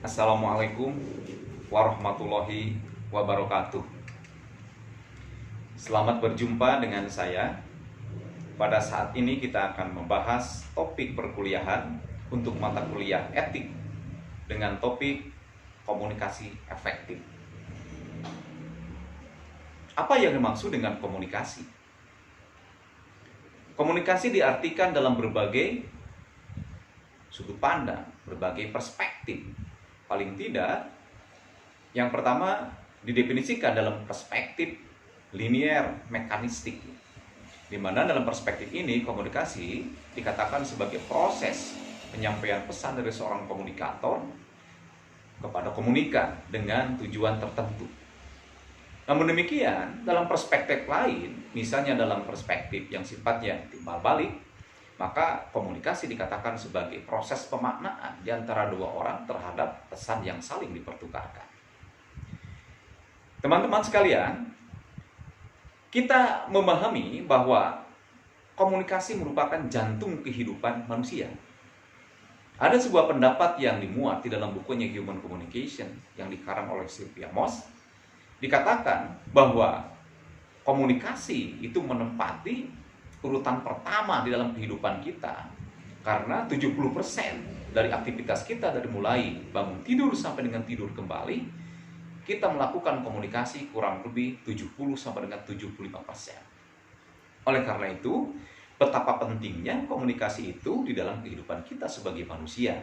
Assalamualaikum warahmatullahi wabarakatuh. Selamat berjumpa dengan saya. Pada saat ini kita akan membahas topik perkuliahan untuk mata kuliah etik dengan topik komunikasi efektif. Apa yang dimaksud dengan komunikasi? Komunikasi diartikan dalam berbagai sudut pandang, berbagai perspektif. Paling tidak, yang pertama didefinisikan dalam perspektif linear mekanistik, di mana dalam perspektif ini komunikasi dikatakan sebagai proses penyampaian pesan dari seorang komunikator kepada komunikan dengan tujuan tertentu. Namun demikian, dalam perspektif lain, misalnya dalam perspektif yang sifatnya timbal balik, maka komunikasi dikatakan sebagai proses pemaknaan di antara dua orang terhadap pesan yang saling dipertukarkan. Teman-teman sekalian, kita memahami bahwa komunikasi merupakan jantung kehidupan manusia. Ada sebuah pendapat yang dimuat di dalam bukunya Human Communication yang dikarang oleh Sylvia Moss. Dikatakan bahwa komunikasi itu menempati urutan pertama di dalam kehidupan kita, karena 70% dari aktivitas kita, dari mulai bangun tidur sampai dengan tidur kembali, kita melakukan komunikasi kurang lebih 70 sampai dengan 75%. Oleh karena itu, betapa pentingnya komunikasi itu di dalam kehidupan kita sebagai manusia.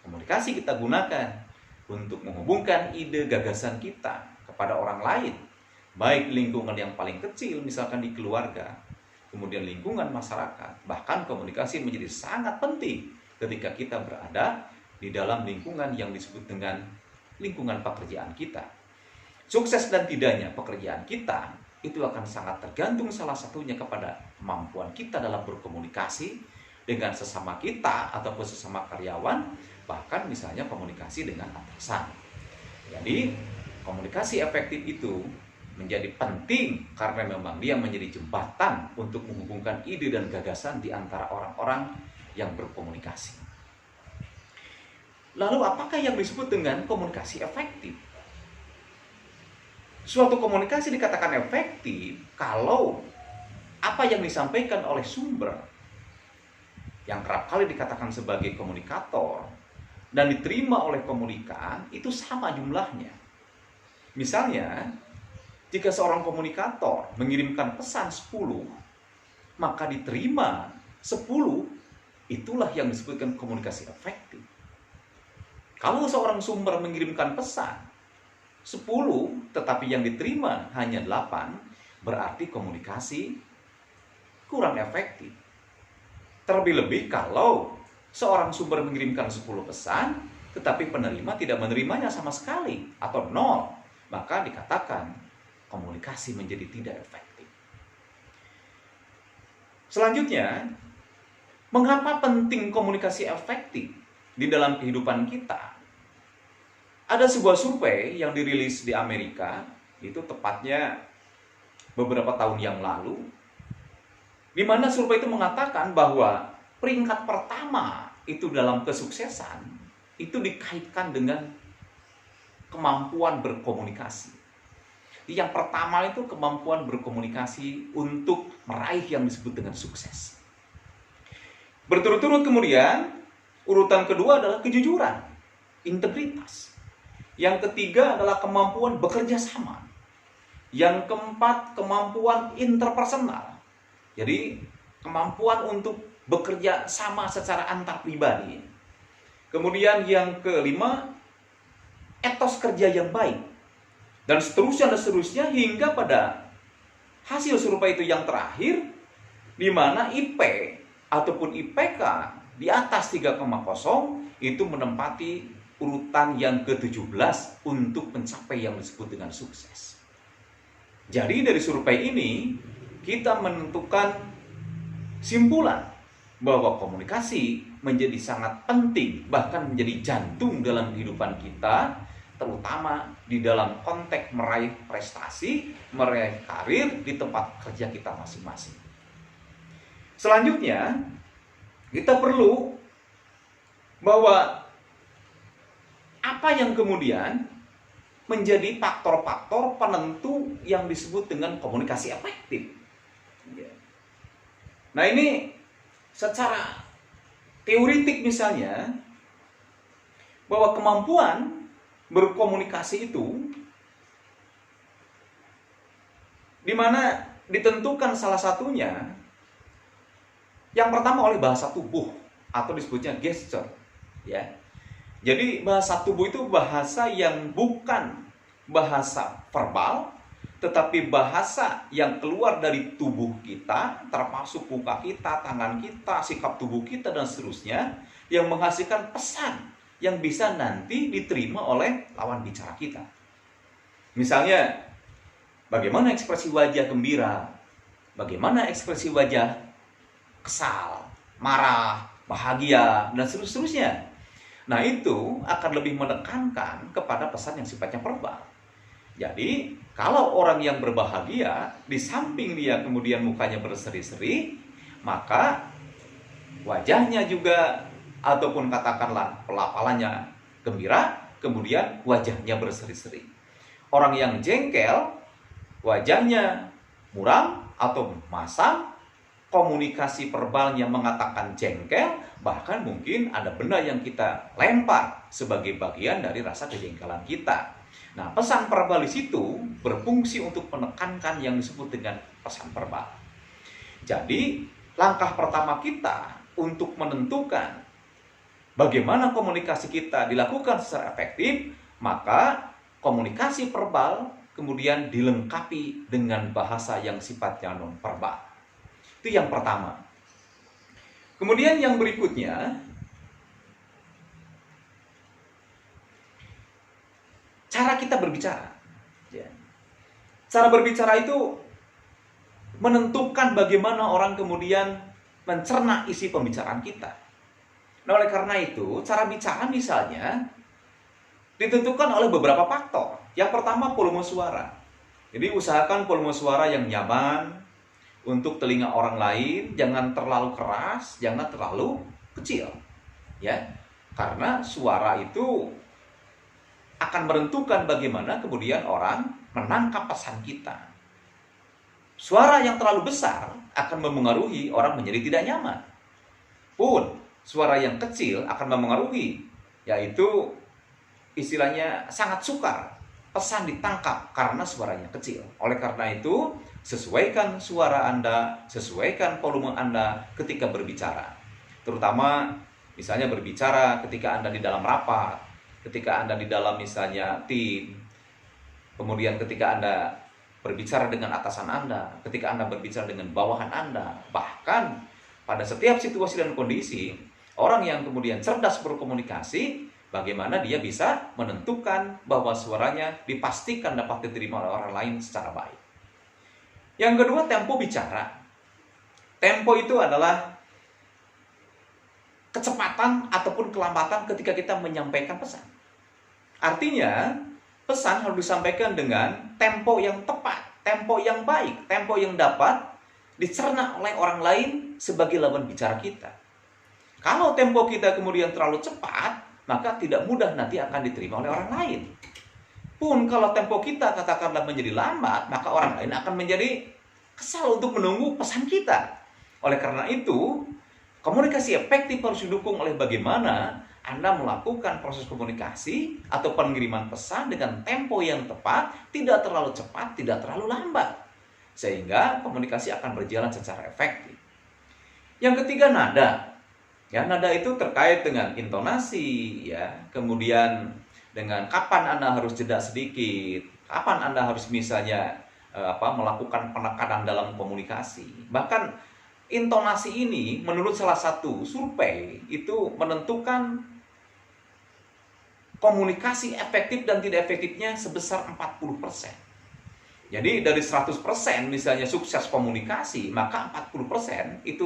Komunikasi kita gunakan untuk menghubungkan ide gagasan kita kepada orang lain, baik lingkungan yang paling kecil, misalkan di keluarga, kemudian lingkungan masyarakat. Bahkan komunikasi menjadi sangat penting ketika kita berada di dalam lingkungan yang disebut dengan lingkungan pekerjaan kita. Sukses dan tidaknya pekerjaan kita itu akan sangat tergantung salah satunya kepada kemampuan kita dalam berkomunikasi dengan sesama kita ataupun sesama karyawan, bahkan misalnya komunikasi dengan atasan. Jadi komunikasi efektif itu menjadi penting karena memang dia menjadi jembatan untuk menghubungkan ide dan gagasan di antara orang-orang yang berkomunikasi. Lalu apakah yang disebut dengan komunikasi efektif? Suatu komunikasi dikatakan efektif kalau apa yang disampaikan oleh sumber yang kerap kali dikatakan sebagai komunikator dan diterima oleh komunikan itu sama jumlahnya. Misalnya, jika seorang komunikator mengirimkan pesan 10, maka diterima 10, itulah yang disebutkan komunikasi efektif. Kalau seorang sumber mengirimkan pesan 10, tetapi yang diterima hanya 8, berarti komunikasi kurang efektif. Terlebih-lebih kalau seorang sumber mengirimkan 10 pesan, tetapi penerima tidak menerimanya sama sekali, atau 0, maka dikatakan komunikasi menjadi tidak efektif. Selanjutnya, mengapa penting komunikasi efektif di dalam kehidupan kita? Ada sebuah survei yang dirilis di Amerika, itu tepatnya beberapa tahun yang lalu, di mana survei itu mengatakan bahwa peringkat pertama itu dalam kesuksesan itu dikaitkan dengan kemampuan berkomunikasi. Yang pertama itu kemampuan berkomunikasi untuk meraih yang disebut dengan sukses. Berturut-turut kemudian, urutan kedua adalah kejujuran, integritas. Yang ketiga adalah kemampuan bekerja sama. Yang keempat, kemampuan interpersonal. Jadi, kemampuan untuk bekerja sama secara antar pribadi. Kemudian yang kelima, etos kerja yang baik. Dan seterusnya hingga pada hasil survei itu yang terakhir, di mana IP ataupun IPK di atas 3,0 itu menempati urutan yang ke-17 untuk mencapai yang disebut dengan sukses. Jadi dari survei ini kita menentukan simpulan bahwa komunikasi menjadi sangat penting, bahkan menjadi jantung dalam kehidupan kita, terutama di dalam konteks meraih prestasi, meraih karir di tempat kerja kita masing-masing. Selanjutnya, kita perlu bahwa apa yang kemudian menjadi faktor-faktor penentu yang disebut dengan komunikasi efektif? Nah, ini secara teoritik misalnya, bahwa kemampuan berkomunikasi itu dimana ditentukan salah satunya yang pertama oleh bahasa tubuh atau disebutnya gesture, ya. Jadi bahasa tubuh itu bahasa yang bukan bahasa verbal, tetapi bahasa yang keluar dari tubuh kita, termasuk muka kita, tangan kita, sikap tubuh kita, dan seterusnya, yang menghasilkan pesan yang bisa nanti diterima oleh lawan bicara kita. Misalnya, bagaimana ekspresi wajah gembira, bagaimana ekspresi wajah kesal, marah, bahagia, dan seterusnya. Nah, itu akan lebih menekankan kepada pesan yang sifatnya verbal. Jadi, kalau orang yang berbahagia, di samping dia kemudian mukanya berseri-seri, maka wajahnya juga, ataupun katakanlah pelafalannya gembira, kemudian wajahnya berseri-seri. Orang yang jengkel, wajahnya muram atau masam, komunikasi verbalnya mengatakan jengkel, bahkan mungkin ada benda yang kita lempar sebagai bagian dari rasa kejengkelan kita. Nah, pesan verbal di situ berfungsi untuk menekankan yang disebut dengan pesan verbal. Jadi, langkah pertama kita untuk menentukan bagaimana komunikasi kita dilakukan secara efektif, maka komunikasi verbal kemudian dilengkapi dengan bahasa yang sifatnya non-verbal. Itu yang pertama. Kemudian yang berikutnya, cara kita berbicara. Cara berbicara itu menentukan bagaimana orang kemudian mencerna isi pembicaraan kita. Nah, oleh karena itu, cara bicara misalnya ditentukan oleh beberapa faktor. Yang pertama, volume suara. Jadi usahakan volume suara yang nyaman untuk telinga orang lain, jangan terlalu keras, jangan terlalu kecil, ya. Karena suara itu akan menentukan bagaimana kemudian orang menangkap pesan kita. Suara yang terlalu besar akan memengaruhi orang menjadi tidak nyaman. Pun suara yang kecil akan memengaruhi, yaitu istilahnya sangat sukar, pesan ditangkap karena suaranya kecil. Oleh karena itu, sesuaikan suara Anda, sesuaikan volume Anda ketika berbicara. Terutama misalnya berbicara ketika Anda di dalam rapat, ketika Anda di dalam misalnya tim, kemudian ketika Anda berbicara dengan atasan Anda, ketika Anda berbicara dengan bawahan Anda, bahkan pada setiap situasi dan kondisi, orang yang kemudian cerdas berkomunikasi, bagaimana dia bisa menentukan bahwa suaranya dipastikan dapat diterima oleh orang lain secara baik. Yang kedua, tempo bicara. Tempo itu adalah kecepatan ataupun kelambatan ketika kita menyampaikan pesan. Artinya, pesan harus disampaikan dengan tempo yang tepat, tempo yang baik, tempo yang dapat dicerna oleh orang lain sebagai lawan bicara kita. Kalau tempo kita kemudian terlalu cepat, maka tidak mudah nanti akan diterima oleh orang lain. Pun kalau tempo kita katakanlah menjadi lambat, maka orang lain akan menjadi kesal untuk menunggu pesan kita. Oleh karena itu, komunikasi efektif harus didukung oleh bagaimana Anda melakukan proses komunikasi atau pengiriman pesan dengan tempo yang tepat, tidak terlalu cepat, tidak terlalu lambat, sehingga komunikasi akan berjalan secara efektif. Yang ketiga, nada. Ya, nada itu terkait dengan intonasi, ya, kemudian dengan kapan Anda harus jeda sedikit, kapan Anda harus misalnya melakukan penekanan dalam komunikasi. Bahkan intonasi ini menurut salah satu survei itu menentukan komunikasi efektif dan tidak efektifnya sebesar 40%. Jadi dari 100% misalnya sukses komunikasi, maka 40% itu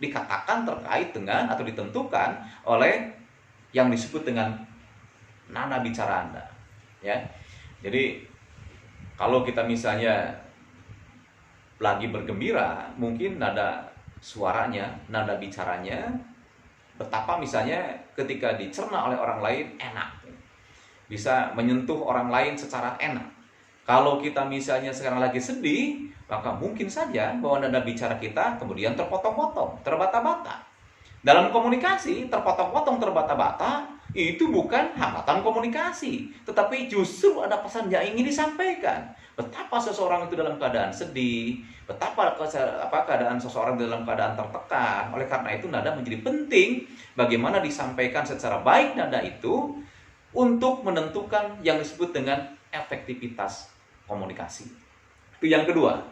dikatakan terkait dengan atau ditentukan oleh yang disebut dengan nada bicara Anda, ya. Jadi kalau kita misalnya lagi bergembira, mungkin nada suaranya, nada bicaranya betapa misalnya ketika dicerna oleh orang lain enak. bisa menyentuh orang lain secara enak. Kalau kita misalnya sekarang lagi sedih, maka mungkin saja bahwa nada bicara kita kemudian terpotong-potong, terbata-bata. Dalam komunikasi, terpotong-potong, terbata-bata, itu bukan hambatan komunikasi, tetapi justru ada pesan yang ingin disampaikan. Betapa seseorang itu dalam keadaan sedih, betapa keadaan seseorang dalam keadaan tertekan. Oleh karena itu nada menjadi penting bagaimana disampaikan secara baik nada itu untuk menentukan yang disebut dengan efektivitas komunikasi. Itu yang kedua.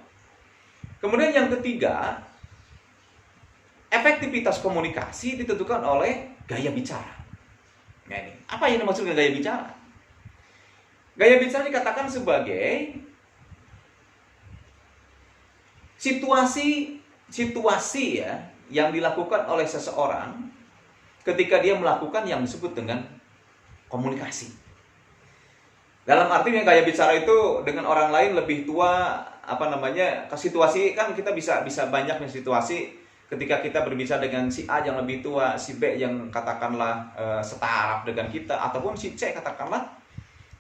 Kemudian yang ketiga, efektivitas komunikasi ditentukan oleh gaya bicara. Nah ini, apa yang dimaksud dengan gaya bicara? Gaya bicara dikatakan sebagai situasi ya yang dilakukan oleh seseorang ketika dia melakukan yang disebut dengan komunikasi. Dalam artinya gaya bicara itu dengan orang lain lebih tua, ke situasi kan kita bisa banyak nih situasi ketika kita berbicara dengan si A yang lebih tua, si B yang katakanlah setaraf dengan kita, ataupun si C katakanlah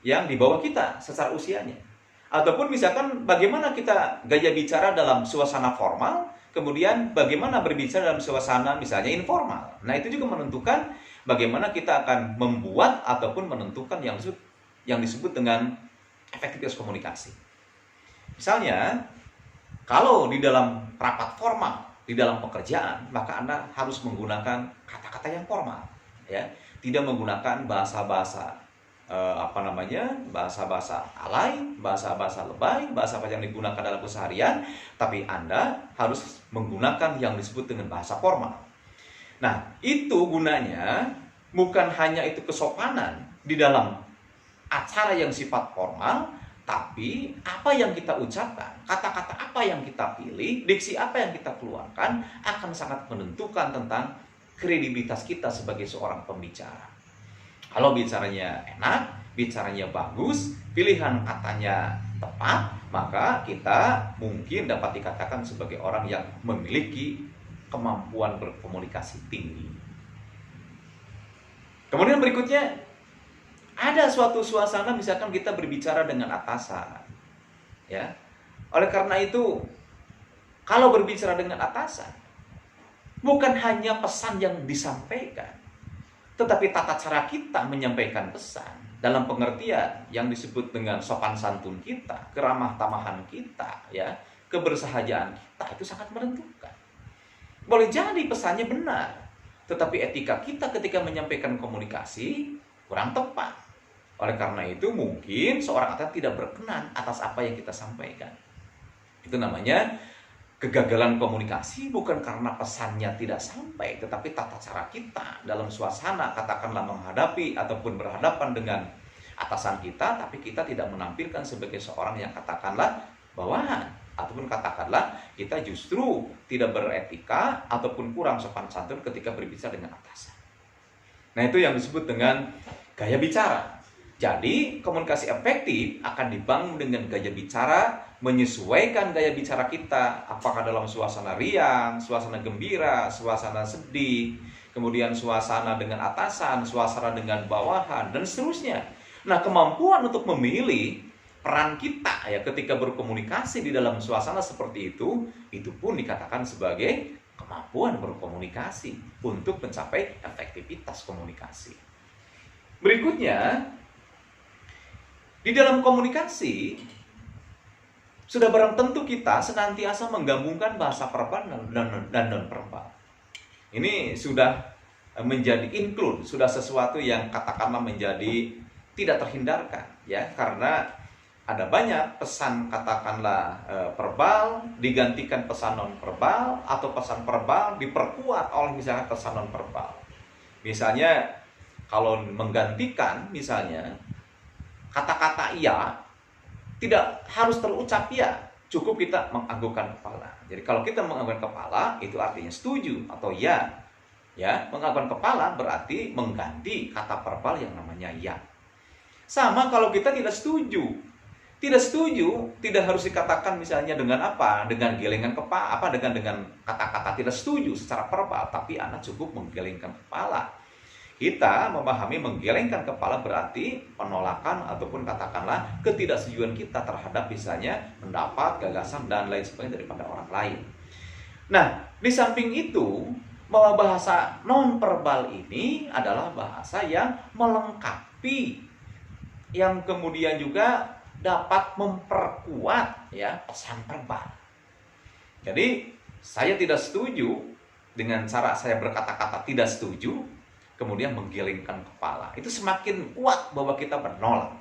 yang di bawah kita secara usianya. Ataupun misalkan bagaimana kita gaya bicara dalam suasana formal, kemudian bagaimana berbicara dalam suasana misalnya informal. Nah itu juga menentukan bagaimana kita akan membuat ataupun menentukan yang disebut dengan efektivitas komunikasi. Misalnya, kalau di dalam rapat formal, di dalam pekerjaan, maka Anda harus menggunakan kata-kata yang formal, ya, tidak menggunakan bahasa-bahasa bahasa-bahasa alay, bahasa-bahasa lebay, bahasa yang digunakan dalam keseharian, tapi Anda harus menggunakan yang disebut dengan bahasa formal. Nah, itu gunanya bukan hanya itu kesopanan di dalam acara yang sifat formal, tapi apa yang kita ucapkan, kata-kata apa yang kita pilih, diksi apa yang kita keluarkan akan sangat menentukan tentang kredibilitas kita sebagai seorang pembicara. Kalau bicaranya enak, bicaranya bagus, pilihan katanya tepat, maka kita mungkin dapat dikatakan sebagai orang yang memiliki kemampuan berkomunikasi tinggi. Kemudian berikutnya, ada suatu suasana misalkan kita berbicara dengan atasan, ya. Oleh karena itu, kalau berbicara dengan atasan, bukan hanya pesan yang disampaikan, tetapi tata cara kita menyampaikan pesan dalam pengertian yang disebut dengan sopan santun kita, keramah tamahan kita, ya, kebersahajaan kita itu sangat menentukan. Boleh jadi pesannya benar, tetapi etika kita ketika menyampaikan komunikasi kurang tepat. Oleh karena itu mungkin seorang atasan tidak berkenan atas apa yang kita sampaikan. Itu namanya kegagalan komunikasi, bukan karena pesannya tidak sampai, tetapi tata cara kita dalam suasana katakanlah menghadapi ataupun berhadapan dengan atasan kita, tapi kita tidak menampilkan sebagai seorang yang katakanlah bawahan, ataupun katakanlah kita justru tidak beretika ataupun kurang sopan santun ketika berbicara dengan atasan. Nah itu yang disebut dengan gaya bicara. Jadi komunikasi efektif akan dibangun dengan gaya bicara, menyesuaikan gaya bicara kita, apakah dalam suasana riang, suasana gembira, suasana sedih, kemudian suasana dengan atasan, suasana dengan bawahan, dan seterusnya. Nah, kemampuan untuk memilih peran kita ya ketika berkomunikasi di dalam suasana seperti itu pun dikatakan sebagai kemampuan berkomunikasi untuk mencapai efektivitas komunikasi. Berikutnya, di dalam komunikasi, sudah barang tentu kita senantiasa menggabungkan bahasa verbal dan non-verbal. Ini sudah menjadi include, sudah sesuatu yang katakanlah menjadi tidak terhindarkan, ya, karena ada banyak pesan katakanlah verbal digantikan pesan non-verbal, atau pesan verbal diperkuat oleh misalnya pesan non-verbal. Misalnya kalau menggantikan misalnya kata-kata iya tidak harus terucap ya, cukup kita menganggukkan kepala. Jadi kalau kita menganggukkan kepala itu artinya setuju atau ya. Ya, menganggukkan kepala berarti mengganti kata verbal yang namanya ya. Sama kalau kita tidak setuju. Tidak setuju tidak harus dikatakan misalnya dengan apa? Dengan gelengan kepala, dengan kata-kata tidak setuju secara verbal, tapi Anda cukup menggelengkan kepala. Kita memahami menggelengkan kepala berarti penolakan ataupun katakanlah ketidaksetujuan kita terhadap misalnya pendapat, gagasan, dan lain sebagainya daripada orang lain. Nah, di samping itu, bahwa bahasa nonverbal ini adalah bahasa yang melengkapi, yang kemudian juga dapat memperkuat ya pesan verbal. Jadi, saya tidak setuju dengan cara saya berkata-kata tidak setuju, kemudian menggelengkan kepala. Itu semakin kuat bahwa kita menolak.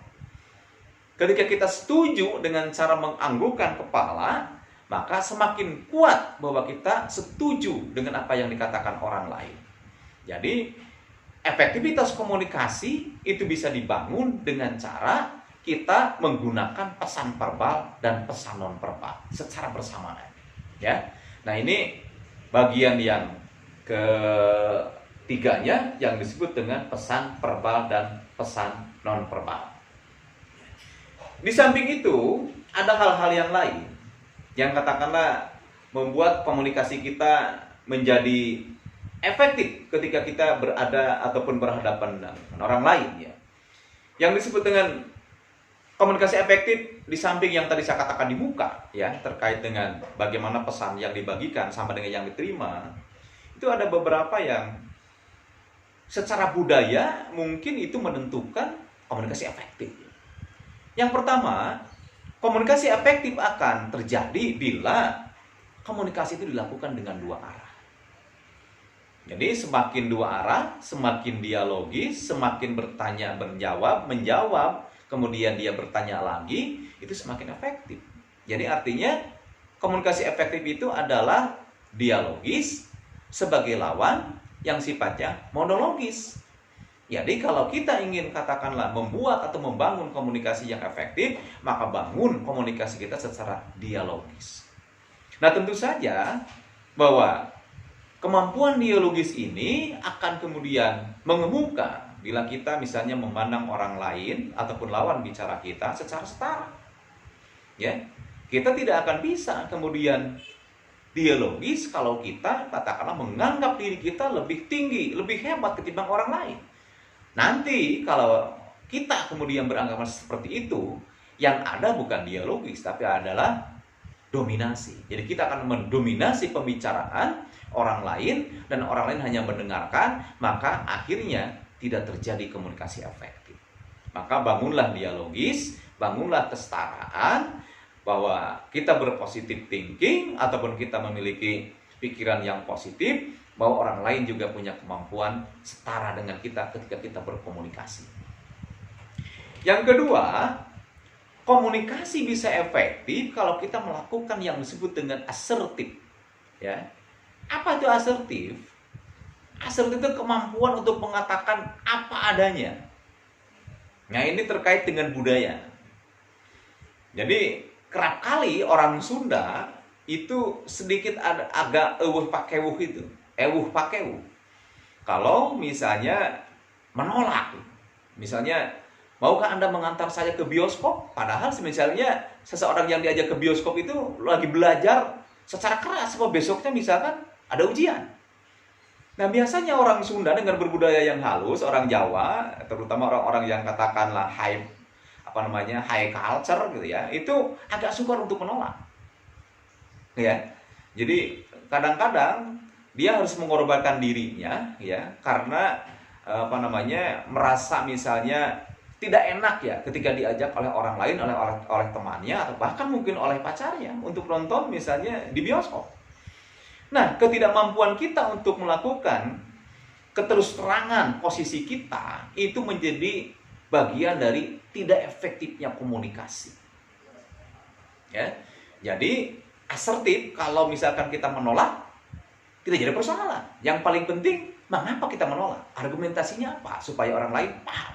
Ketika kita setuju dengan cara menganggukkan kepala, maka semakin kuat bahwa kita setuju dengan apa yang dikatakan orang lain. Jadi, efektivitas komunikasi itu bisa dibangun dengan cara kita menggunakan pesan verbal dan pesan nonverbal secara bersamaan. Ya. Nah, ini bagian yang ketiganya yang disebut dengan pesan verbal dan pesan nonverbal. Di samping itu, ada hal-hal yang lain yang katakanlah membuat komunikasi kita menjadi efektif ketika kita berada ataupun berhadapan dengan orang lain ya. Yang disebut dengan komunikasi efektif di samping yang tadi saya katakan di muka ya, terkait dengan bagaimana pesan yang dibagikan sama dengan yang diterima, itu ada beberapa yang secara budaya mungkin itu menentukan komunikasi efektif. Yang pertama, komunikasi efektif akan terjadi bila komunikasi itu dilakukan dengan dua arah. Jadi semakin dua arah, semakin dialogis, semakin bertanya menjawab, kemudian dia bertanya lagi, itu semakin efektif. Jadi artinya komunikasi efektif itu adalah dialogis sebagai lawan yang sifatnya monologis. Jadi kalau kita ingin katakanlah membuat atau membangun komunikasi yang efektif, maka bangun komunikasi kita secara dialogis. Nah, tentu saja bahwa kemampuan dialogis ini akan kemudian mengemuka bila kita misalnya memandang orang lain ataupun lawan bicara kita secara setara. Ya, kita tidak akan bisa kemudian dialogis kalau kita katakanlah menganggap diri kita lebih tinggi, lebih hebat ketimbang orang lain. Nanti kalau kita kemudian beranggapan seperti itu, yang ada bukan dialogis tapi adalah dominasi. Jadi kita akan mendominasi pembicaraan orang lain dan orang lain hanya mendengarkan, maka akhirnya tidak terjadi komunikasi efektif. Maka bangunlah dialogis, bangunlah kesetaraan, bahwa kita berpositif thinking ataupun kita memiliki pikiran yang positif, bahwa orang lain juga punya kemampuan setara dengan kita ketika kita berkomunikasi. Yang kedua, komunikasi bisa efektif kalau kita melakukan yang disebut dengan asertif. Ya. Apa itu asertif? Asertif itu kemampuan untuk mengatakan apa adanya. Nah, ini terkait dengan budaya. Jadi kerap kali orang Sunda itu sedikit agak eueuh pakewuh itu. Ewuh pakewuh. Kalau misalnya menolak. Misalnya, maukah Anda mengantar saya ke bioskop? Padahal misalnya seseorang yang diajak ke bioskop itu lagi belajar secara keras, sebab besoknya misalkan ada ujian. Nah, biasanya orang Sunda dengan berbudaya yang halus, orang Jawa, terutama orang-orang yang katakanlah high culture gitu ya, itu agak sukar untuk menolak. Ya. Jadi kadang-kadang dia harus mengorbankan dirinya ya, karena merasa misalnya tidak enak ya ketika diajak oleh orang lain, oleh temannya atau bahkan mungkin oleh pacarnya untuk nonton misalnya di bioskop. Nah, ketidakmampuan kita untuk melakukan keterus-terangan posisi kita itu menjadi bagian dari tidak efektifnya komunikasi. Ya. Jadi asertif kalau misalkan kita menolak tidak jadi persoalan. Yang paling penting mengapa kita menolak? Argumentasinya apa supaya orang lain paham.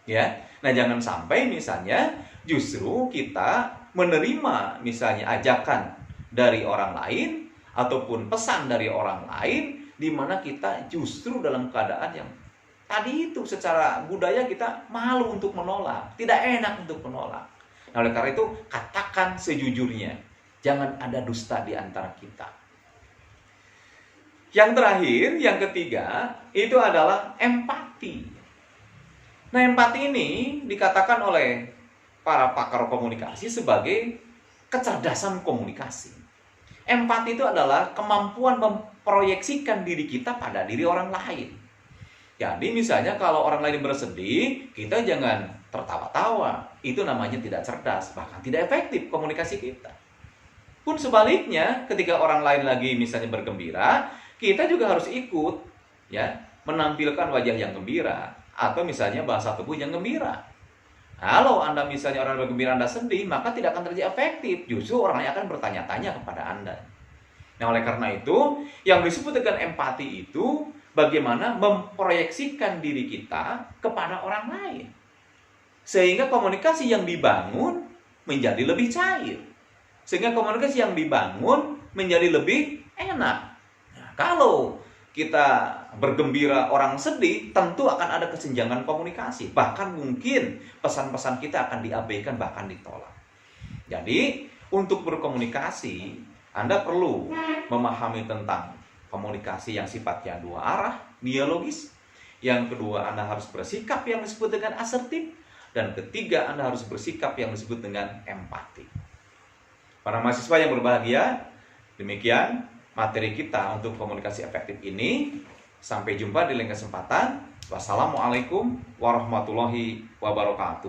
Ya. Nah, jangan sampai misalnya justru kita menerima misalnya ajakan dari orang lain ataupun pesan dari orang lain di mana kita justru dalam keadaan yang tadi itu secara budaya kita malu untuk menolak, tidak enak untuk menolak. Nah, oleh karena itu katakan sejujurnya, jangan ada dusta di antara kita. Yang terakhir, yang ketiga, itu adalah empati. Nah, empati ini dikatakan oleh para pakar komunikasi sebagai kecerdasan komunikasi. Empati itu adalah kemampuan memproyeksikan diri kita pada diri orang lain. Jadi misalnya kalau orang lain bersedih, kita jangan tertawa-tawa. Itu namanya tidak cerdas, bahkan tidak efektif komunikasi kita. Pun sebaliknya, ketika orang lain lagi misalnya bergembira, kita juga harus ikut ya, menampilkan wajah yang gembira atau misalnya bahasa tubuh yang gembira. Kalau Anda misalnya orang bergembira Anda sedih, maka tidak akan terjadi efektif. Justru orang lain akan bertanya-tanya kepada Anda. Nah, oleh karena itu, yang disebut dengan empati itu bagaimana memproyeksikan diri kita kepada orang lain. Sehingga komunikasi yang dibangun menjadi lebih cair. Sehingga komunikasi yang dibangun menjadi lebih enak. Nah, kalau kita bergembira, orang sedih, tentu akan ada kesenjangan komunikasi. Bahkan mungkin pesan-pesan kita akan diabaikan, bahkan ditolak. Jadi, untuk berkomunikasi, Anda perlu memahami tentang komunikasi yang sifatnya dua arah, dialogis. Yang kedua, Anda harus bersikap yang disebut dengan asertif. Dan ketiga, Anda harus bersikap yang disebut dengan empati. Para mahasiswa yang berbahagia, demikian materi kita untuk komunikasi efektif ini. Sampai jumpa di lain kesempatan. Wassalamualaikum warahmatullahi wabarakatuh.